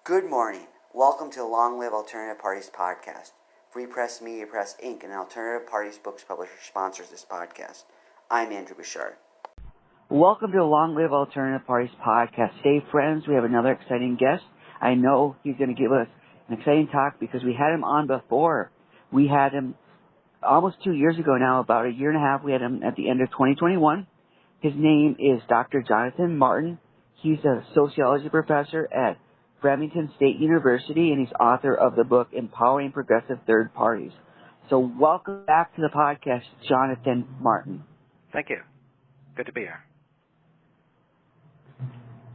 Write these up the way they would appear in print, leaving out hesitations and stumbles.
Good morning. Welcome to the Long Live Alternative Parties podcast. Free Press Media Press Inc., an alternative parties books publisher, sponsors this podcast. I'm Andrew Bouchard. Welcome to the Long Live Alternative Parties podcast. Today, friends, we have another exciting guest. I know he's going to give us an exciting talk because we had him on before. We had him almost 2 years ago now, about a year and a half. We had him at the end of 2021. His name is Dr. Jonathan Martin. He's a sociology professor at Framingham State University, and he's author of the book Empowering Progressive Third Parties. So welcome back to the podcast, Jonathan Martin. Thank you. Good to be here.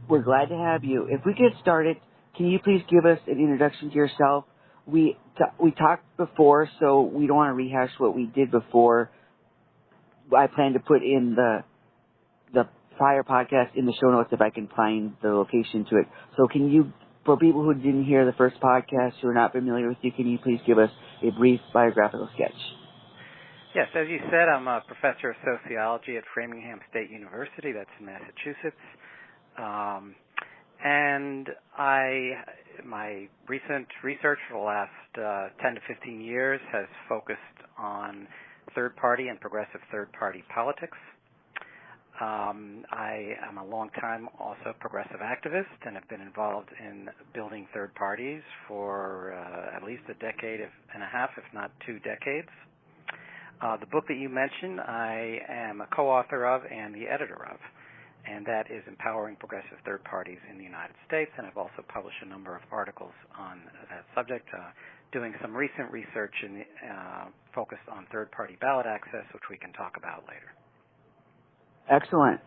We're glad to have you. If we get started, can you please give us an introduction to yourself? We talked before, so we don't want to rehash what we did before. I plan to put in the prior podcast in the show notes if I can find the location to it. So can you, for people who didn't hear the first podcast, who are not familiar with you, can you please give us a brief biographical sketch? Yes, as you said, I'm a professor of sociology at Framingham State University. That's in Massachusetts. And my recent research for the last 10 to 15 years has focused on third-party and progressive third-party politics. I am a long-time also progressive activist and have been involved in building third parties for at least a decade and a half, if not 2 decades. The book that you mentioned, I am a co-author of and the editor of, and that is Empowering Progressive Third Parties in the United States, and I've also published a number of articles on that subject, doing some recent research focused on third-party ballot access, which we can talk about later. Excellent.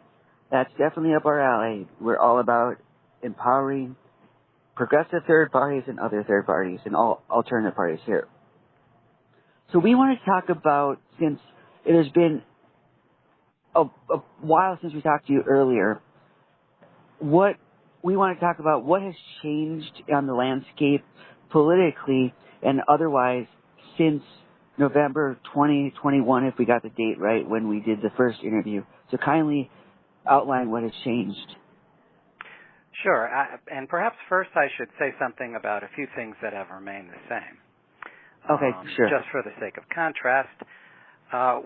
That's definitely up our alley. We're all about empowering progressive third parties and other third parties and all alternative parties here. So we want to talk about, since it has been a while since we talked to you earlier, what has changed on the landscape politically and otherwise since November 2021, if we got the date right, when we did the first interview. So kindly outline what has changed. Sure. And perhaps first I should say something about a few things that have remained the same. Okay, sure. Just for the sake of contrast,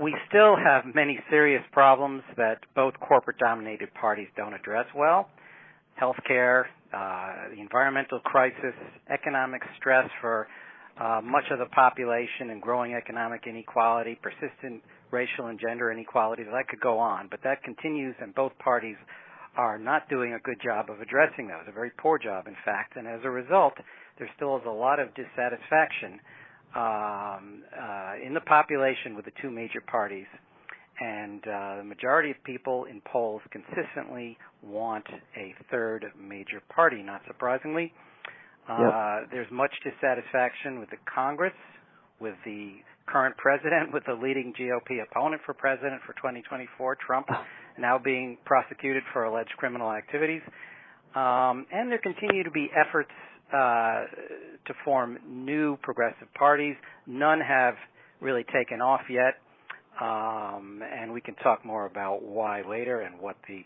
we still have many serious problems that both corporate-dominated parties don't address well. Healthcare, the environmental crisis, economic stress for much of the population and growing economic inequality, persistent racial and gender inequalities. I could go on, but that continues, and both parties are not doing a good job of addressing those, a very poor job, in fact, and as a result, there still is a lot of dissatisfaction in the population with the two major parties, and the majority of people in polls consistently want a third major party, not surprisingly. There's much dissatisfaction with the Congress, with the current president, with the leading GOP opponent for president for 2024, Trump, now being prosecuted for alleged criminal activities. And there continue to be efforts to form new progressive parties. None have really taken off yet, and we can talk more about why later and what the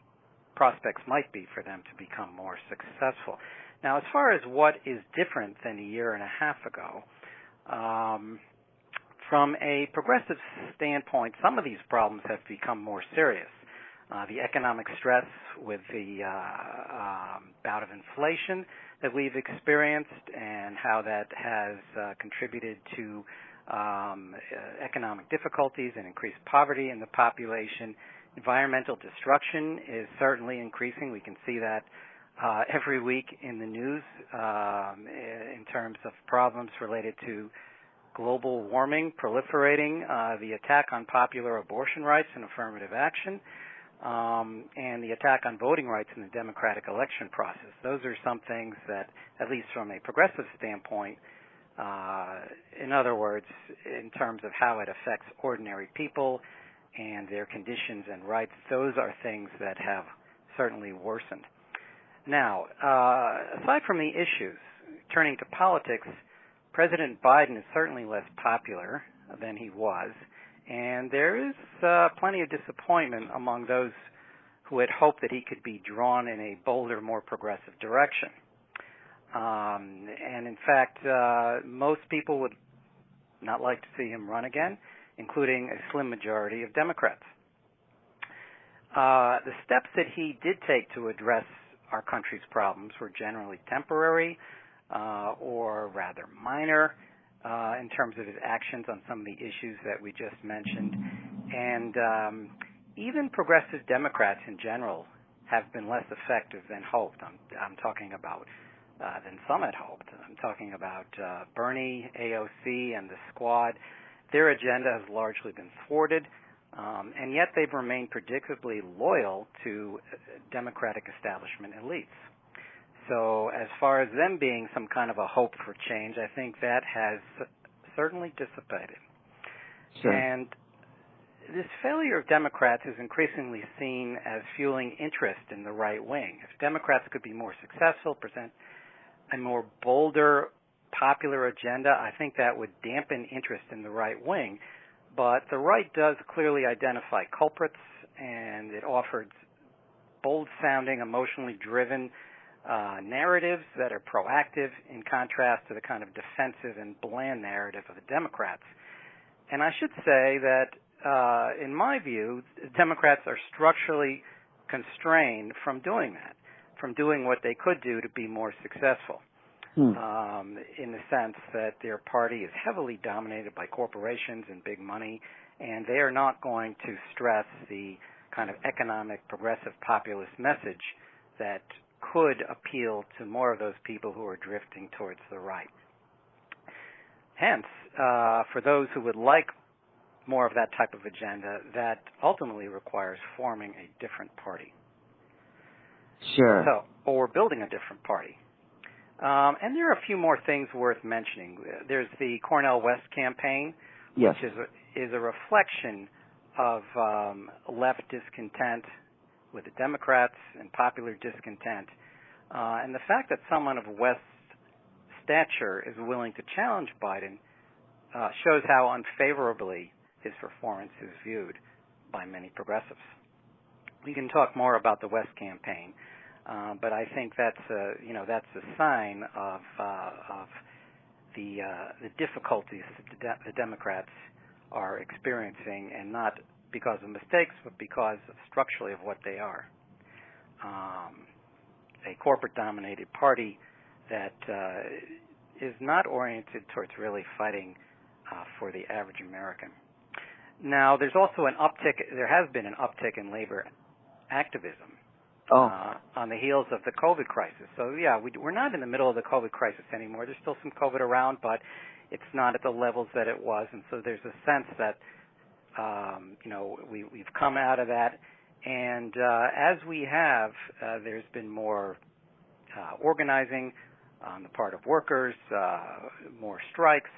prospects might be for them to become more successful. Now, as far as what is different than a year and a half ago, from a progressive standpoint, some of these problems have become more serious. The economic stress with the bout of inflation that we've experienced and how that has contributed to economic difficulties and increased poverty in the population. Environmental destruction is certainly increasing. We can see that every week in the news in terms of problems related to global warming, proliferating, the attack on popular abortion rights and affirmative action, and the attack on voting rights in the democratic election process. Those are some things that, at least from a progressive standpoint, in other words, in terms of how it affects ordinary people and their conditions and rights, those are things that have certainly worsened. Now, aside from the issues, turning to politics, President Biden is certainly less popular than he was, and there is plenty of disappointment among those who had hoped that he could be drawn in a bolder, more progressive direction. And in fact, most people would not like to see him run again, including a slim majority of Democrats. The steps that he did take to address our country's problems were generally temporary, or rather minor, in terms of his actions on some of the issues that we just mentioned. And even progressive Democrats in general have been less effective than hoped. I'm talking about than some had hoped. I'm talking about Bernie, AOC, and the Squad. Their agenda has largely been thwarted, and yet they've remained predictably loyal to Democratic establishment elites. So as far as them being some kind of a hope for change, I think that has certainly dissipated. Sure. And this failure of Democrats is increasingly seen as fueling interest in the right wing. If Democrats could be more successful, present a more bolder, popular agenda, I think that would dampen interest in the right wing. But the right does clearly identify culprits, and it offers bold-sounding, emotionally driven narratives that are proactive in contrast to the kind of defensive and bland narrative of the Democrats. And I should say that, in my view, Democrats are structurally constrained from doing that, from doing what they could do to be more successful, in the sense that their party is heavily dominated by corporations and big money, and they are not going to stress the kind of economic, progressive, populist message that could appeal to more of those people who are drifting towards the right. Hence, for those who would like more of that type of agenda, that ultimately requires forming a different party. Sure. Or building a different party. And there are a few more things worth mentioning. There's the Cornel West campaign, yes, which is a reflection of left discontent with the Democrats and popular discontent. And the fact that someone of West's stature is willing to challenge Biden shows how unfavorably his performance is viewed by many progressives. We can talk more about the West campaign, but I think that's a sign of the difficulties that the Democrats are experiencing, and not because of mistakes, but because structurally of what they are. A corporate-dominated party that is not oriented towards really fighting for the average American. Now, there's also there has been an uptick in labor activism on the heels of the COVID crisis. So, yeah, we're not in the middle of the COVID crisis anymore. There's still some COVID around, but it's not at the levels that it was. And so there's a sense that, we've come out of that. And as we have, there's been more organizing on the part of workers, more strikes.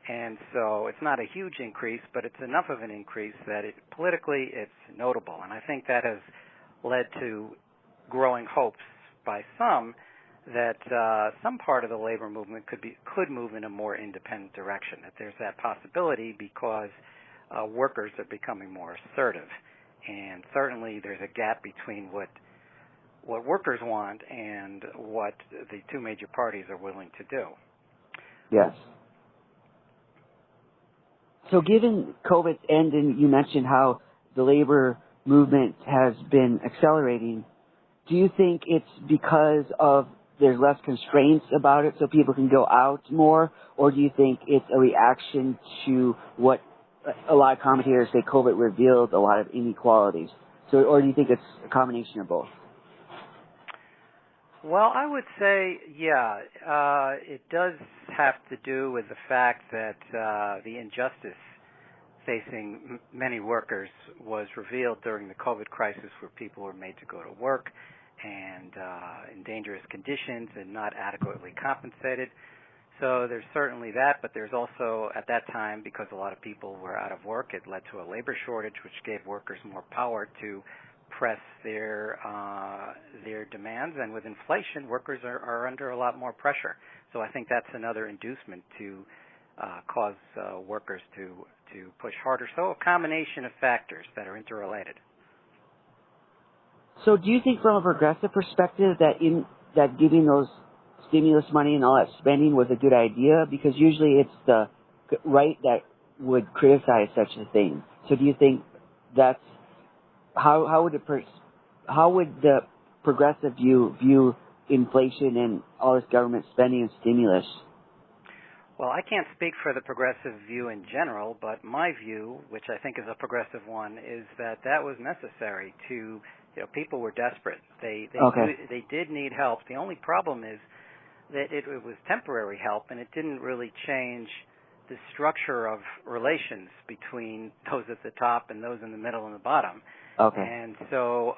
And so it's not a huge increase, but it's enough of an increase that politically it's notable. And I think that has led to growing hopes by some that some part of the labor movement could move in a more independent direction, that there's that possibility because workers are becoming more assertive. And certainly there's a gap between what workers want and what the two major parties are willing to do. Yes. So given COVID's end, and you mentioned how the labor movement has been accelerating, do you think it's because of there's less constraints about it so people can go out more, or do you think it's a reaction to what a lot of commentators say COVID revealed a lot of inequalities? So, or do you think it's a combination of both? Well, I would say, it does have to do with the fact that the injustice facing many workers was revealed during the COVID crisis, where people were made to go to work and in dangerous conditions and not adequately compensated. So there's certainly that, but there's also, at that time, because a lot of people were out of work, it led to a labor shortage, which gave workers more power to press their demands. And with inflation, workers are under a lot more pressure. So I think that's another inducement to cause workers to push harder. So a combination of factors that are interrelated. So do you think from a progressive perspective that giving those stimulus money and all that spending was a good idea? Because usually it's the right that would criticize such a thing. So do you think that's how would the progressive view inflation and all this government spending and stimulus? Well, I can't speak for the progressive view in general, but my view, which I think is a progressive one, is that was necessary to, people were desperate. They did need help. The only problem is that it was temporary help, and it didn't really change the structure of relations between those at the top and those in the middle and the bottom. Okay. And so,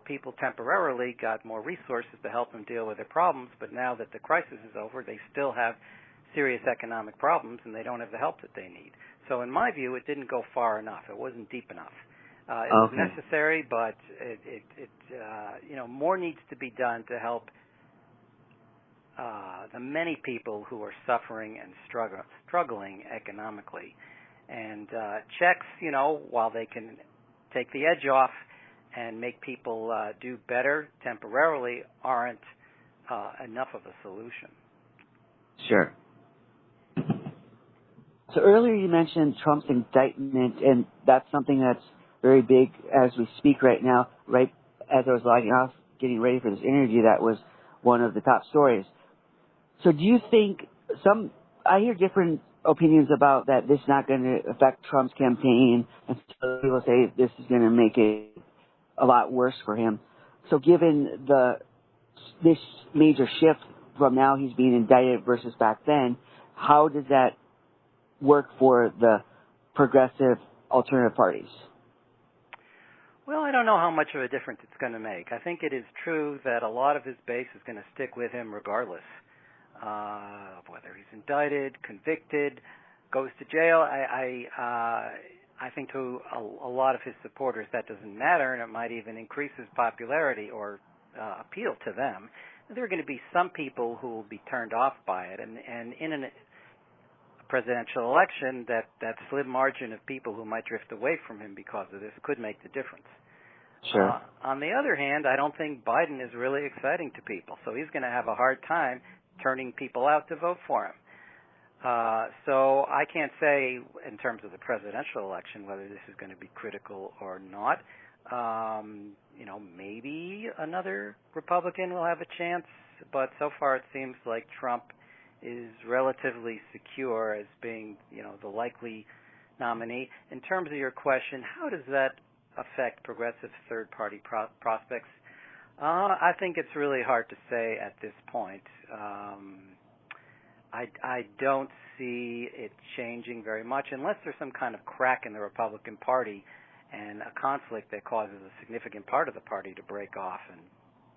people temporarily got more resources to help them deal with their problems, but now that the crisis is over, they still have serious economic problems, and they don't have the help that they need. So in my view, it didn't go far enough. It wasn't deep enough. It was necessary, but more needs to be done to help the many people who are suffering and struggling economically. And checks, while they can take the edge off and make people do better temporarily, aren't enough of a solution. Sure. So earlier you mentioned Trump's indictment, and that's something that's very big as we speak right now. Right as I was logging off, getting ready for this interview, that was one of the top stories. So do you think I hear different opinions about that this is not going to affect Trump's campaign, and some people say this is going to make it a lot worse for him. So given this major shift from now he's being indicted versus back then, how does that work for the progressive alternative parties? Well, I don't know how much of a difference it's going to make. I think it is true that a lot of his base is going to stick with him regardless of whether he's indicted, convicted, goes to jail. I think to a lot of his supporters that doesn't matter, and it might even increase his popularity or appeal to them. There are going to be some people who will be turned off by it, and in a presidential election, that slim margin of people who might drift away from him because of this could make the difference. Sure. On the other hand, I don't think Biden is really exciting to people, so he's going to have a hard time turning people out to vote for him. So I can't say in terms of the presidential election whether this is going to be critical or not. Maybe another Republican will have a chance, but so far it seems like Trump is relatively secure as being, the likely nominee. In terms of your question, how does that affect progressive third-party prospects? I think it's really hard to say at this point. I don't see it changing very much unless there's some kind of crack in the Republican Party and a conflict that causes a significant part of the party to break off and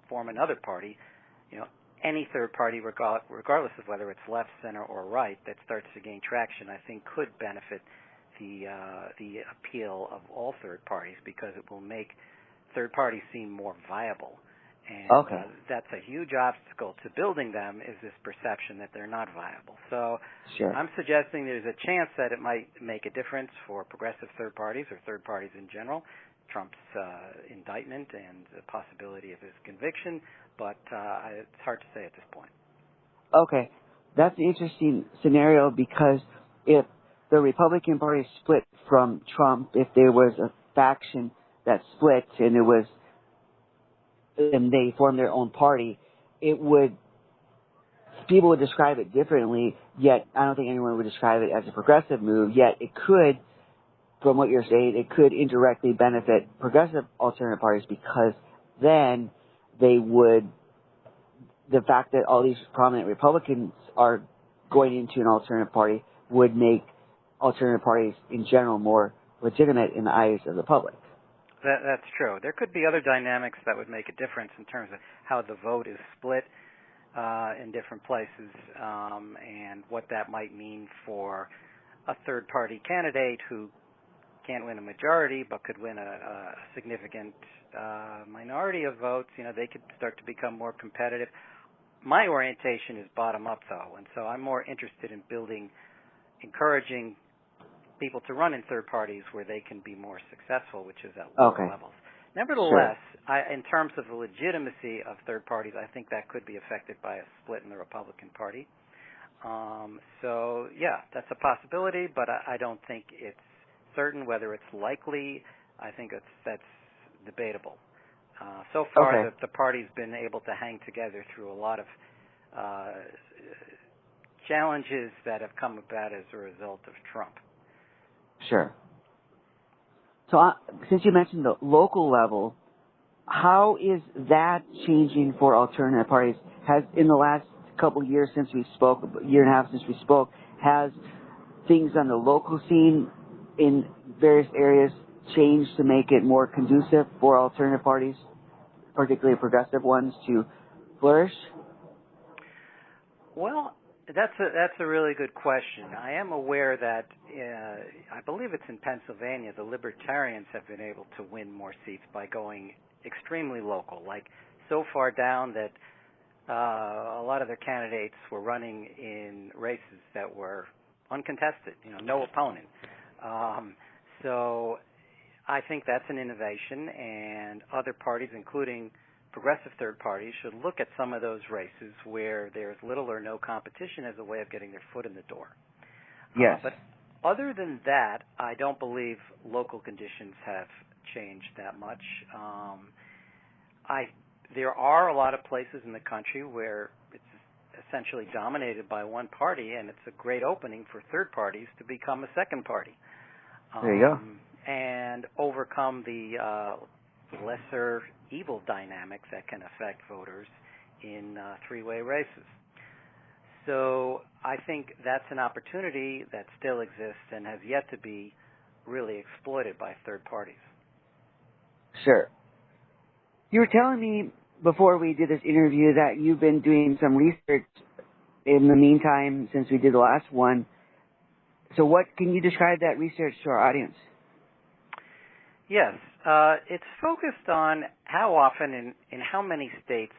form another party. Any third party, regardless of whether it's left, center, or right, that starts to gain traction, I think could benefit the appeal of all third parties because it will make third parties seem more viable. And that's a huge obstacle to building them, is this perception that they're not viable. So sure. I'm suggesting there's a chance that it might make a difference for progressive third parties or third parties in general, Trump's indictment and the possibility of his conviction, but it's hard to say at this point. Okay. That's an interesting scenario because if the Republican Party split from Trump, if there was a faction that split and they formed their own party, people would describe it differently, yet I don't think anyone would describe it as a progressive move, yet it could, from what you're saying, it could indirectly benefit progressive alternative parties because then the fact that all these prominent Republicans are going into an alternative party would make alternative parties in general more legitimate in the eyes of the public. That's true. There could be other dynamics that would make a difference in terms of how the vote is split in different places and what that might mean for a third-party candidate who can't win a majority but could win a significant minority of votes. They could start to become more competitive. My orientation is bottom-up, though, and so I'm more interested in encouraging people to run in third parties where they can be more successful, which is at lower levels. Nevertheless, in terms of the legitimacy of third parties, I think that could be affected by a split in the Republican Party. So, yeah, that's a possibility, but I don't think it's certain. Whether it's likely, I think that's debatable. So far, the party's been able to hang together through a lot of challenges that have come about as a result of Trump. Sure. So since you mentioned the local level, how is that changing for alternative parties? Has, in the last couple of years since we spoke, a year and a half since we spoke, has things on the local scene in various areas changed to make it more conducive for alternative parties, particularly progressive ones, to flourish? Well, that's a really good question. I am aware that I believe it's in Pennsylvania, the Libertarians have been able to win more seats by going extremely local, like so far down that a lot of their candidates were running in races that were uncontested, no opponent. So I think that's an innovation, and other parties, including progressive third parties, should look at some of those races where there's little or no competition as a way of getting their foot in the door. Yes. But other than that, I don't believe local conditions have changed that much. There are a lot of places in the country where it's essentially dominated by one party, and it's a great opening for third parties to become a second party. There you go. And overcome the lesser evil dynamics that can affect voters in three-way races. So I think that's an opportunity that still exists and has yet to be really exploited by third parties. Sure. You were telling me before we did this interview that you've been doing some research in the meantime since we did the last one. So what can you describe that research to our audience? Yes. It's focused on how often in how many states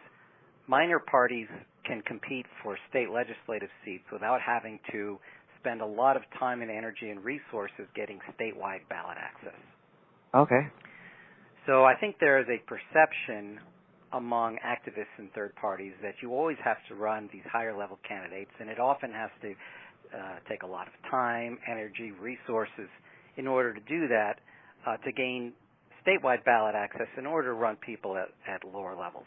minor parties can compete for state legislative seats without having to spend a lot of time and energy and resources getting statewide ballot access. Okay. So I think there is a perception among activists and third parties that you always have to run these higher-level candidates, and it often has to take a lot of time, energy, resources in order to do that, to gain statewide ballot access in order to run people at lower levels.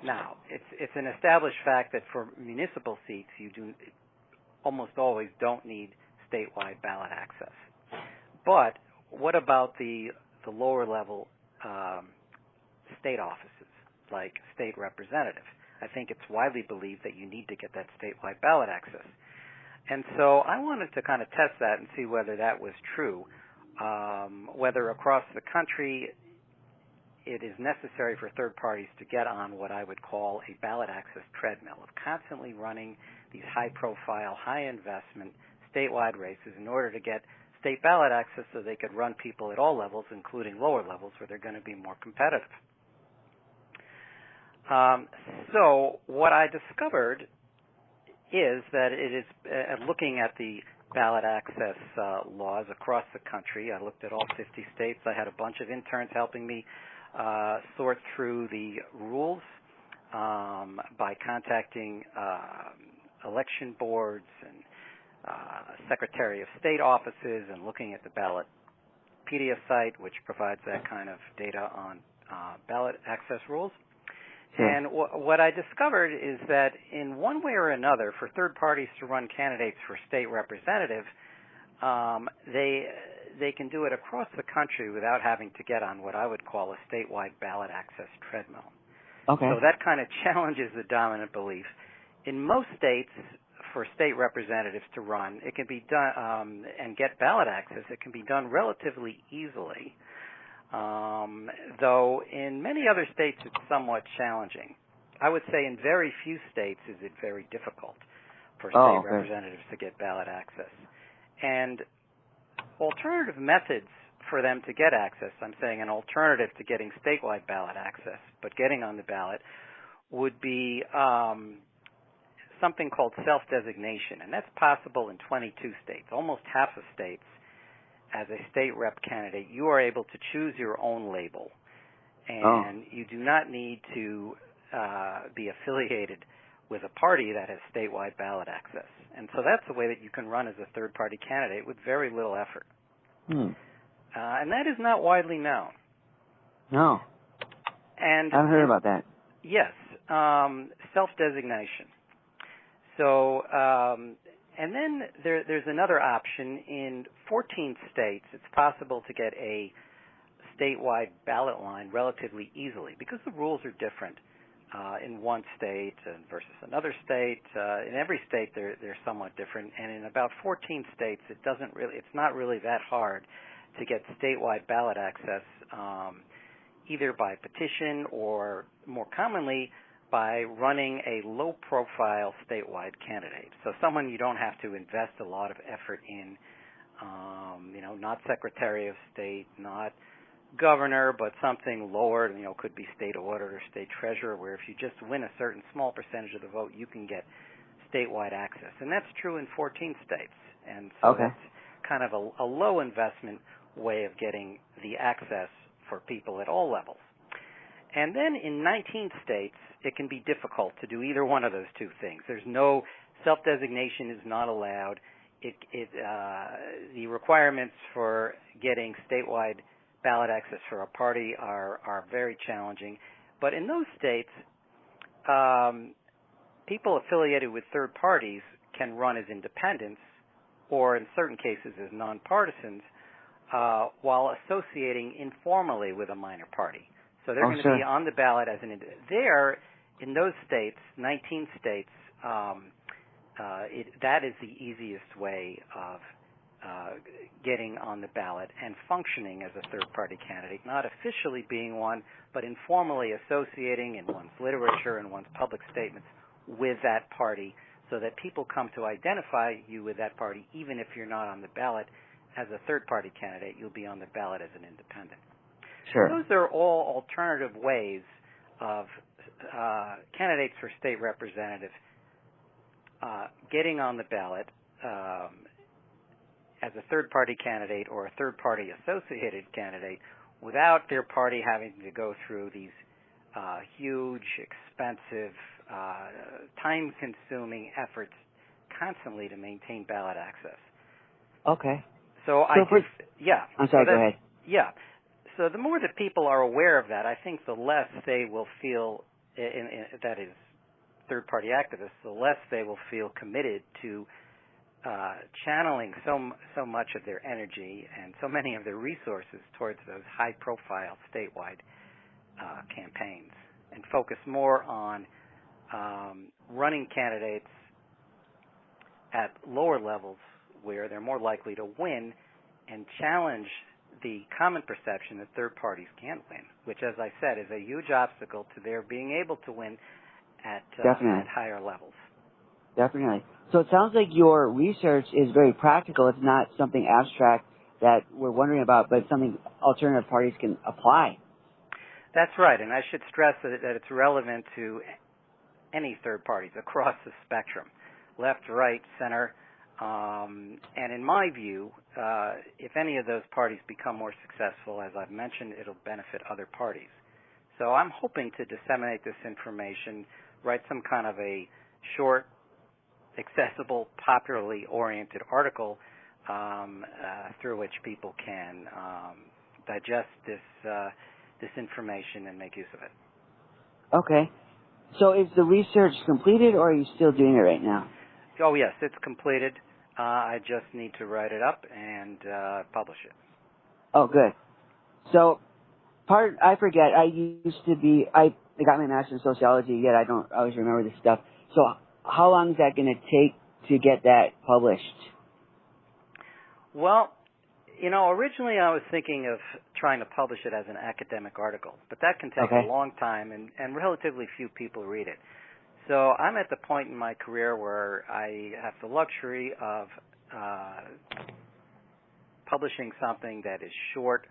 Now, it's an established fact that for municipal seats, you almost always don't need statewide ballot access. But what about the lower level state offices, like state representative? I think it's widely believed that you need to get that statewide ballot access. And so I wanted to kind of test that and see whether that was true, whether across the country it is necessary for third parties to get on what I would call a ballot access treadmill of constantly running these high-profile, high-investment statewide races in order to get state ballot access so they could run people at all levels, including lower levels where they're going to be more competitive. So what I discovered is that it is, looking at the ballot access laws across the country, I looked at all 50 states. I had a bunch of interns helping me sort through the rules by contacting election boards and Secretary of State offices and looking at the Ballotpedia site, which provides that kind of data on ballot access rules. Sure. And what I discovered is that in one way or another, for third parties to run candidates for state representative, they can do it across the country without having to get on what I would call a statewide ballot access treadmill. Okay. So that kind of challenges the dominant belief. In most states, for state representatives to run, it can be done and get ballot access. It can be done relatively easily. Though in many other states it's somewhat challenging. I would say in very few states is it very difficult for state representatives to get ballot access. And alternative methods for them to get access, I'm saying an alternative to getting statewide ballot access, but getting on the ballot, would be something called self-designation, and that's possible in 22 states, almost half of states. As a state rep candidate, you are able to choose your own label. and you do not need to be affiliated with a party that has statewide ballot access. And so that's a way that you can run as a third-party candidate with very little effort. And that is not widely known. No. And I haven't heard about that. Yes, self-designation. So, and then there's another option. In 14 states, it's possible to get a statewide ballot line relatively easily because the rules are different in one state versus another state. In every state, they're somewhat different, and in about 14 states, it's not really that hard to get statewide ballot access, either by petition or more commonly by running a low-profile statewide candidate. So someone you don't have to invest a lot of effort in, not Secretary of State, not governor, but something lower, could be state auditor, state treasurer, where if you just win a certain small percentage of the vote, you can get statewide access. And that's true in 14 states. And so that's kind of a low investment way of getting the access for people at all levels. And then in 19 states, it can be difficult to do either one of those two things. There's no self-designation is not allowed. The requirements for getting statewide ballot access for a party are very challenging. But in those states, people affiliated with third parties can run as independents or in certain cases as nonpartisans while associating informally with a minor party. So they're going to be on the ballot as an independent. There, in those states, 19 states, that is the easiest way of getting on the ballot and functioning as a third-party candidate, not officially being one, but informally associating in one's literature and one's public statements with that party so that people come to identify you with that party even if you're not on the ballot as a third-party candidate. You'll be on the ballot as an independent. Sure. Those are all alternative ways of candidates for state representative getting on the ballot as a third-party candidate or a third-party associated candidate without their party having to go through these huge, expensive, time-consuming efforts constantly to maintain ballot access. Okay. So I'm sorry, go ahead. Yeah. So the more that people are aware of that, I think the less they will feel, that is, third-party activists, the less they will feel committed to channeling so much of their energy and so many of their resources towards those high-profile statewide campaigns and focus more on running candidates at lower levels where they're more likely to win and challenge the common perception that third parties can't win, which, as I said, is a huge obstacle to their being able to win at higher levels. Definitely. So it sounds like your research is very practical. It's not something abstract that we're wondering about, but something alternative parties can apply. That's right, and I should stress that it's relevant to any third parties across the spectrum, left, right, center. And in my view, if any of those parties become more successful, as I've mentioned, it'll benefit other parties. So I'm hoping to disseminate this information, write some kind of a short, accessible, popularly oriented article through which people can digest this information and make use of it. Okay. So is the research completed, or are you still doing it right now? Oh, yes, it's completed. I just need to write it up and publish it. Oh, good. So, I forget, I got my master's in sociology, yet I don't always remember this stuff. So, how long is that going to take to get that published? Well, originally I was thinking of trying to publish it as an academic article, but that can take a long time, and relatively few people read it. So I'm at the point in my career where I have the luxury of publishing something that is short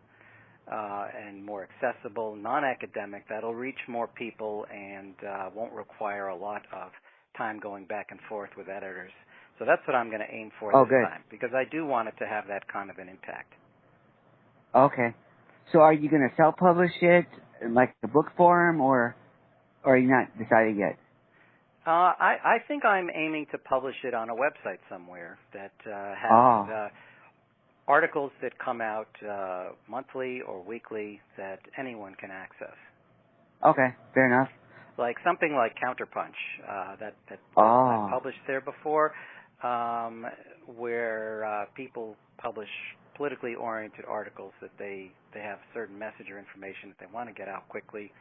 and more accessible, non-academic, that'll reach more people and won't require a lot of time going back and forth with editors. So that's what I'm going to aim for this time, because I do want it to have that kind of an impact. Okay. So are you going to self-publish it? in like the book form, or are you not decided yet? I think I'm aiming to publish it on a website somewhere that has articles that come out monthly or weekly that anyone can access. Okay, fair enough. Like something like Counterpunch that I published there before, where people publish politically oriented articles that they have certain message or information that they want to get out quickly.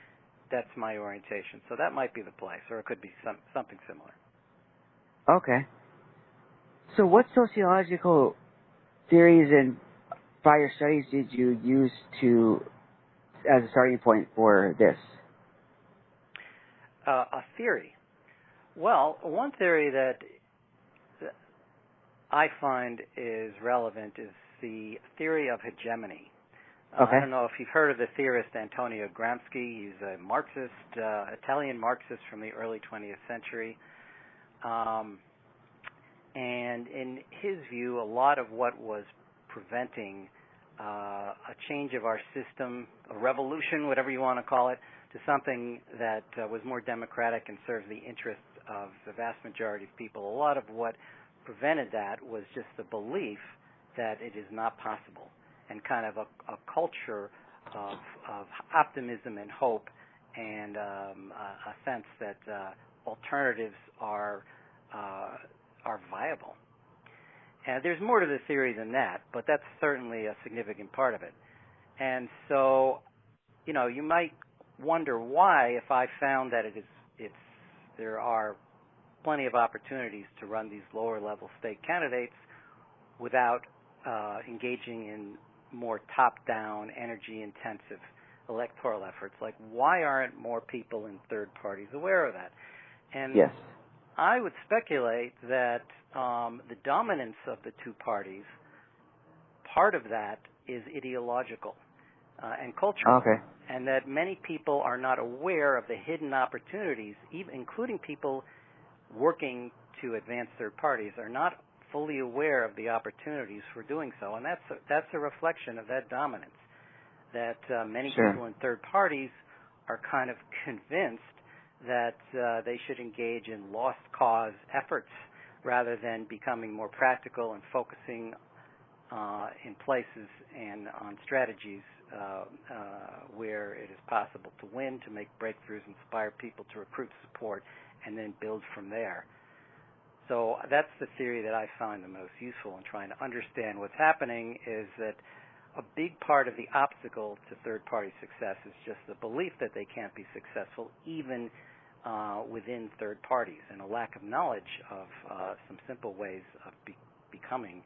That's my orientation. So that might be the place, or it could be something similar. Okay. So what sociological theories and prior studies did you use as a starting point for this? A theory. Well, one theory that I find is relevant is the theory of hegemony. Okay. I don't know if you've heard of the theorist Antonio Gramsci. He's a Marxist, Italian Marxist from the early 20th century. And in his view, a lot of what was preventing a change of our system, a revolution, whatever you want to call it, to something that was more democratic and serves the interests of the vast majority of people. A lot of what prevented that was just the belief that it is not possible, and kind of a culture of optimism and hope, and a sense that alternatives are viable. And there's more to the theory than that, but that's certainly a significant part of it. And so, you might wonder why, if I found that there are plenty of opportunities to run these lower level state candidates without engaging in more top-down, energy-intensive electoral efforts. Like, why aren't more people in third parties aware of that? And yes. I would speculate that the dominance of the two parties, part of that is ideological and cultural. Okay. And that many people are not aware of the hidden opportunities, even including people working to advance third parties, are not fully aware of the opportunities for doing so. And that's a reflection of that dominance, that many people in third parties are kind of convinced that they should engage in lost cause efforts rather than becoming more practical and focusing in places and on strategies where it is possible to win, to make breakthroughs, inspire people to recruit support, and then build from there. So that's the theory that I find the most useful in trying to understand what's happening, is that a big part of the obstacle to third-party success is just the belief that they can't be successful even within third parties, and a lack of knowledge of some simple ways of becoming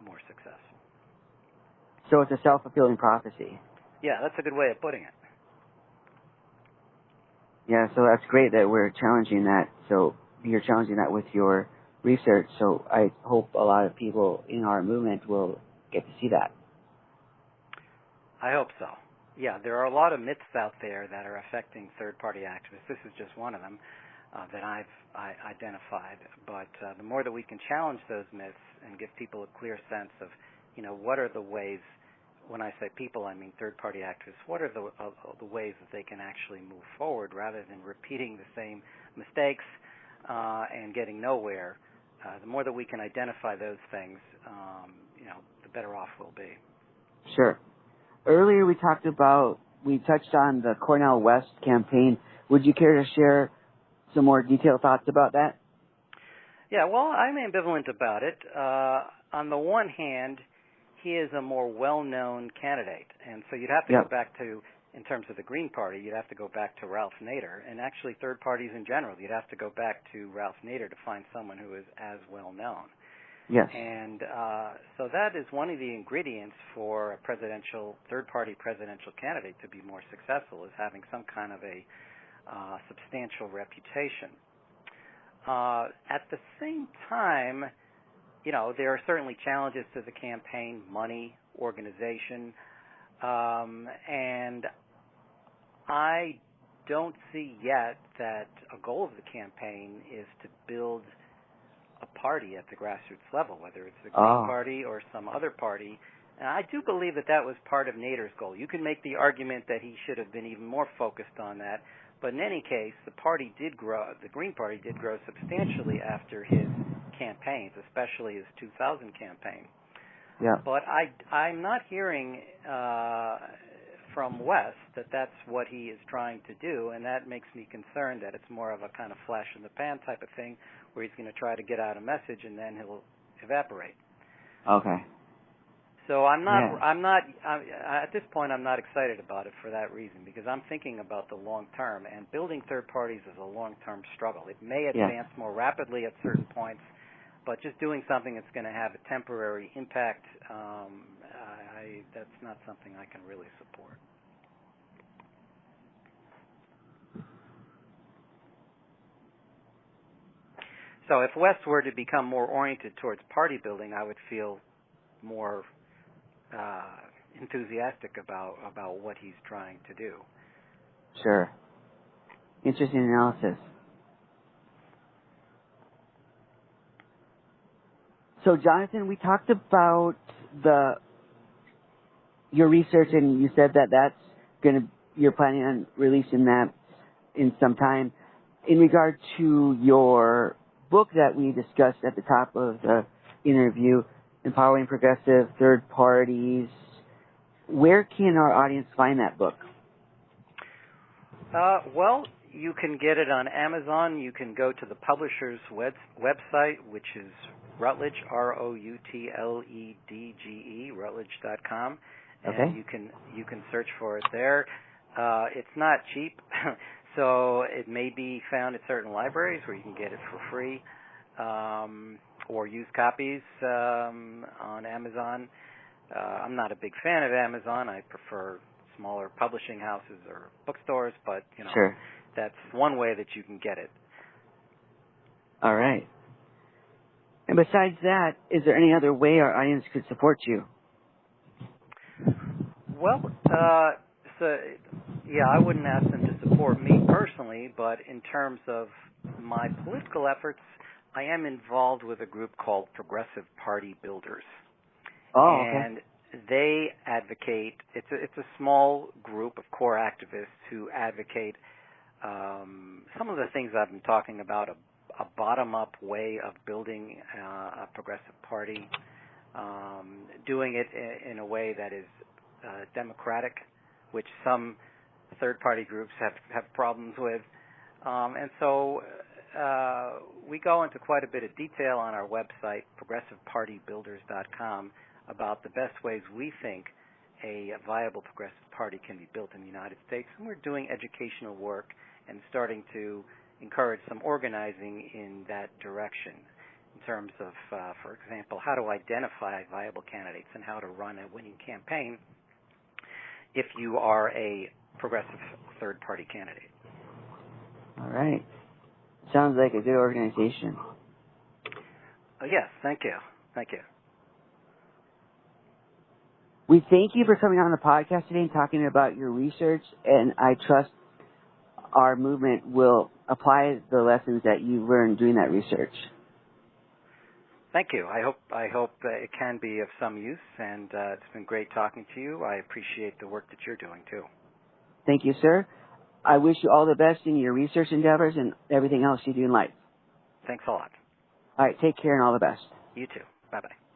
more successful. So it's a self-fulfilling prophecy. Yeah, that's a good way of putting it. Yeah, so that's great that we're challenging that. So you're challenging that with your research. So I hope a lot of people in our movement will get to see that. I hope so. Yeah, there are a lot of myths out there that are affecting third-party activists. This is just one of them that I've identified. But the more that we can challenge those myths and give people a clear sense of, what are the ways, when I say people, I mean third-party activists, what are the ways that they can actually move forward rather than repeating the same mistakes and getting nowhere. The more that we can identify those things, the better off we'll be. Sure. Earlier we touched on the Cornel West campaign. Would you care to share some more detailed thoughts about that? Yeah, well, I'm ambivalent about it. On the one hand, he is a more well-known candidate, and so you'd have to go back to, in terms of the Green Party, you'd have to go back to Ralph Nader, and actually third parties in general, you'd have to go back to Ralph Nader to find someone who is as well-known. Yes. And so that is one of the ingredients for a third-party presidential candidate to be more successful, is having some kind of a substantial reputation. At the same time, there are certainly challenges to the campaign: money, organization, and I don't see yet that a goal of the campaign is to build a party at the grassroots level, whether it's the Green Party or some other party, And I do believe that was part of Nader's goal. You can make the argument that he should have been even more focused on that, but in any case, the party did grow. The Green Party did grow substantially after his campaigns, especially his 2000 campaign. Yeah. But I'm not hearing from Wes that that's what he is trying to do, and that makes me concerned that it's more of a kind of flash in the pan type of thing where he's going to try to get out a message and then he'll evaporate. Okay. So at this point, I'm not excited about it for that reason, because I'm thinking about the long term, and building third parties is a long-term struggle. It may advance more rapidly at certain points, but just doing something that's going to have a temporary impact, that's not something I can really support. So if West were to become more oriented towards party building, I would feel more enthusiastic about what he's trying to do. Sure. Interesting analysis. So, Jonathan, we talked about your research, and you said that you're planning on releasing that in some time. In regard to your book that we discussed at the top of the interview, Empowering Progressive Third Parties, where can our audience find that book? Well, you can get it on Amazon. You can go to the publisher's website, which is Routledge, ROUTLEDGE, Routledge.com, and okay. you can search for it there. It's not cheap, so it may be found at certain libraries where you can get it for free, or used copies on Amazon. I'm not a big fan of Amazon. I prefer smaller publishing houses or bookstores, but Sure. That's one way that you can get it. All right. And besides that, is there any other way our audience could support you? Well, I wouldn't ask them to support me personally, but in terms of my political efforts, I am involved with a group called Progressive Party Builders. Oh, okay. And they advocate, it's a small group of core activists who advocate some of the things I've been talking about, a bottom-up way of building a progressive party, doing it in a way that is democratic, which some third-party groups have problems with. And so we go into quite a bit of detail on our website, progressivepartybuilders.com, about the best ways we think a viable progressive party can be built in the United States. And we're doing educational work and starting to encourage some organizing in that direction in terms of, for example, how to identify viable candidates and how to run a winning campaign if you are a progressive third-party candidate. All right. Sounds like a good organization. Yes, thank you. Thank you. We thank you for coming on the podcast today and talking about your research, and I trust our movement will apply the lessons that you learned doing that research. Thank you. I hope it can be of some use, and it's been great talking to you. I appreciate the work that you're doing, too. Thank you, sir. I wish you all the best in your research endeavors and everything else you do in life. Thanks a lot. All right, take care and all the best. You too. Bye-bye.